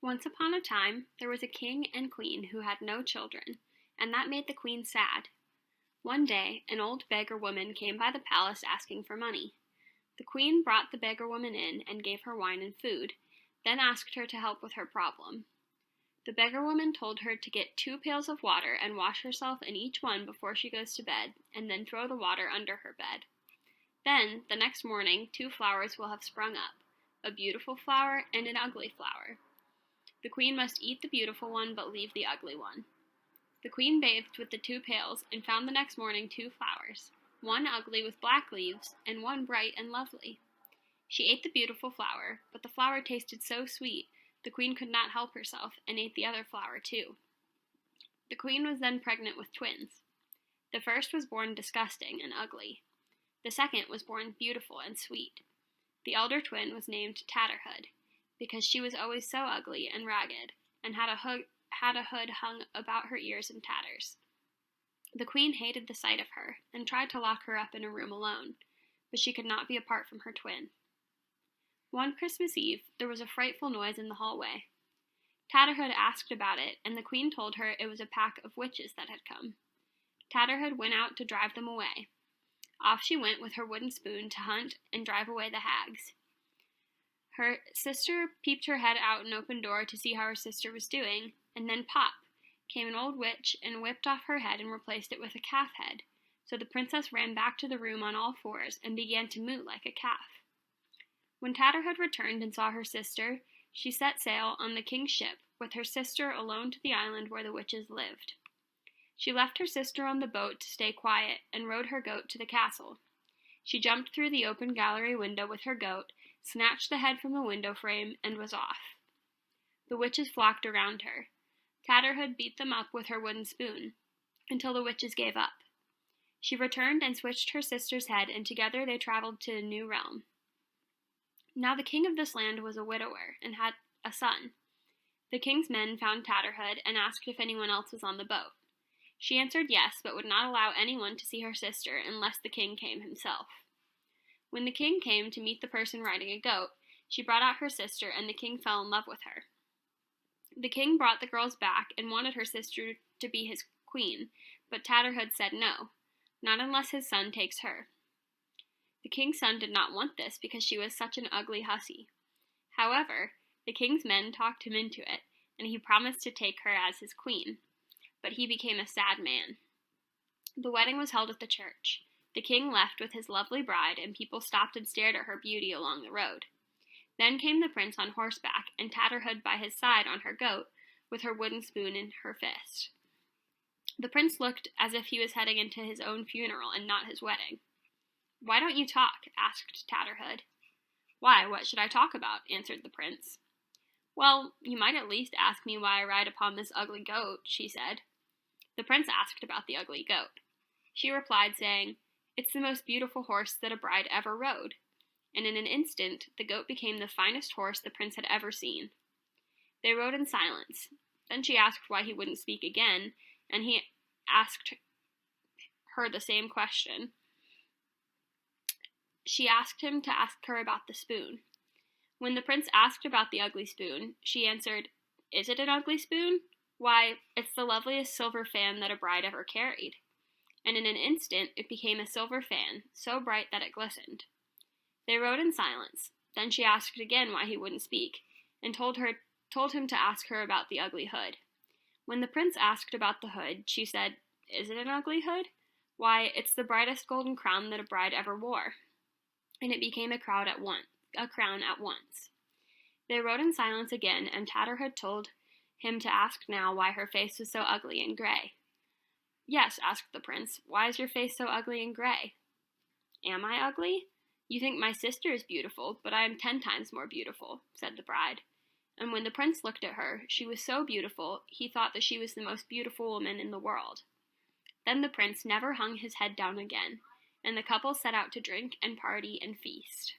Once upon a time, there was a king and queen who had no children, and that made the queen sad. One day, an old beggar woman came by the palace asking for money. The queen brought the beggar woman in and gave her wine and food, then asked her to help with her problem. The beggar woman told her to get 2 pails of water and wash herself in each one before she goes to bed, and then throw the water under her bed. Then, the next morning, 2 flowers will have sprung up, a beautiful flower and an ugly flower. The queen must eat the beautiful one but leave the ugly one. The queen bathed with the 2 pails and found the next morning 2 flowers, one ugly with black leaves and one bright and lovely. She ate the beautiful flower, but the flower tasted so sweet the queen could not help herself and ate the other flower too. The queen was then pregnant with twins. The first was born disgusting and ugly. The second was born beautiful and sweet. The elder twin was named Tatterhood, because she was always so ugly and ragged, and had a hood hung about her ears in tatters. The queen hated the sight of her, and tried to lock her up in a room alone, but she could not be apart from her twin. One Christmas Eve, there was a frightful noise in the hallway. Tatterhood asked about it, and the queen told her it was a pack of witches that had come. Tatterhood went out to drive them away. Off she went with her wooden spoon to hunt and drive away the hags. Her sister peeped her head out an open door to see how her sister was doing, and then pop came an old witch and whipped off her head and replaced it with a calf head, so the princess ran back to the room on all fours and began to moo like a calf. When Tatterhood returned and saw her sister, she set sail on the king's ship, with her sister alone to the island where the witches lived. She left her sister on the boat to stay quiet and rode her goat to the castle. She jumped through the open gallery window with her goat, snatched the head from the window frame, and was off. The witches flocked around her. Tatterhood beat them up with her wooden spoon, until the witches gave up. She returned and switched her sister's head, and together they traveled to a new realm. Now the king of this land was a widower, and had a son. The king's men found Tatterhood, and asked if anyone else was on the boat. She answered yes, but would not allow anyone to see her sister unless the king came himself. When the king came to meet the person riding a goat, she brought out her sister, and the king fell in love with her. The king brought the girls back and wanted her sister to be his queen, but Tatterhood said no, not unless his son takes her. The king's son did not want this because she was such an ugly hussy. However, the king's men talked him into it, and he promised to take her as his queen, but he became a sad man. The wedding was held at the church. The king left with his lovely bride, and people stopped and stared at her beauty along the road. Then came the prince on horseback, and Tatterhood by his side on her goat, with her wooden spoon in her fist. The prince looked as if he was heading into his own funeral and not his wedding. "Why don't you talk?" asked Tatterhood. "Why, what should I talk about?" answered the prince. "Well, you might at least ask me why I ride upon this ugly goat," she said. The prince asked about the ugly goat. She replied, saying, "It's the most beautiful horse that a bride ever rode." And in an instant, the goat became the finest horse the prince had ever seen. They rode in silence. Then she asked why he wouldn't speak again, and he asked her the same question. She asked him to ask her about the spoon. When the prince asked about the ugly spoon, she answered, "Is it an ugly spoon? Why, it's the loveliest silver fan that a bride ever carried." And in an instant it became a silver fan, so bright that it glistened. They rode in silence. Then she asked again why he wouldn't speak, and told him to ask her about the ugly hood. When the prince asked about the hood, she said, "Is it an ugly hood? Why, it's the brightest golden crown that a bride ever wore." And it became a crown at once. They rode in silence again, and Tatterhood told him to ask now why her face was so ugly and gray. "Yes," asked the prince, "why is your face so ugly and gray?" "Am I ugly? You think my sister is beautiful, but I am 10 times more beautiful," said the bride. And when the prince looked at her, she was so beautiful, he thought that she was the most beautiful woman in the world. Then the prince never hung his head down again, and the couple set out to drink and party and feast.